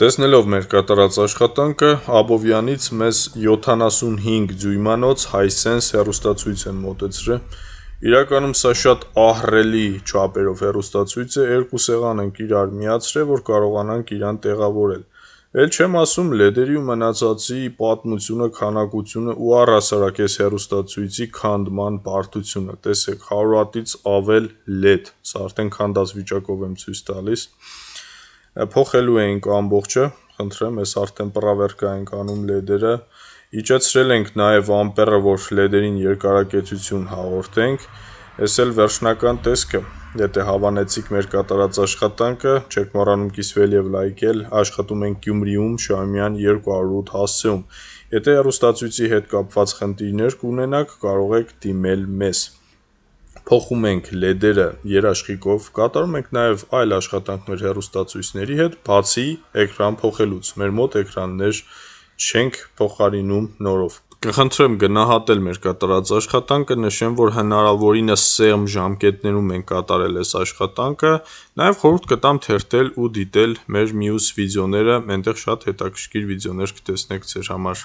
Տեսնելով մեր կատարած աշխատանքը, Աբովյանից մեզ 75 դյույմանոց Hisense հեռուստացույց են մոտեցրել։ Իրականում սա շատ ահռելի չափերով հեռուստացույց է, երկու սեղան ենք իրար միացրել, որ կարողանանք իրան տեղավորել։ Էլ չեմ ասում LED-երի ու մնացածի պատմությունը, քանակությունը ու առհասարակ այս հեռուստացույցի քանդման բարդությունը։ Տեսեք, 100 Վտ-ից ավել LED, սա արդեն քանդած վիճակով եմ ցույց տալիս։ Փոխելու էինք ամբողջը, խնդրեմ, այս արդեն պրավերկա ենք անում LED-երը, իջեցրել ենք նաև ամպերը, որ LED-երին երկարակեցություն հաղորդենք, այս էլ վերջնական տեսքը, եթե հավանեցիք մեր կատարած աշխատանքը, չեք մոռանում կիսվել և լայքել, աշխատում ենք Գյումրիում, Շահումյան 208 հասցեում, եթե հեռուստացույցի հետ կապված խնդիրներ կունենաք, կարող եք դիմել մեզ։ Փոխում ենք LED-երը երաշխիքով, կատարում ենք նաև այլ աշխատանքներ հեռուստացույցների հետ, բացի էկրան փոխելուց, մեր մոտ էկրաններ չենք փոխարինում նորով։ Կխնդրեմ գնահատել մեր կատարած աշխատանքը, նշեմ, որ հնարավորինս սեղմ ժամկետներում ենք կատարել այս աշխատանքը, նաև խորհուրդ կտամ թերթել ու դիտել մեր մյուս վիդեոները, այնտեղ շատ հետաքրքիր վիդեոներ կտեսնեք ձեր համար։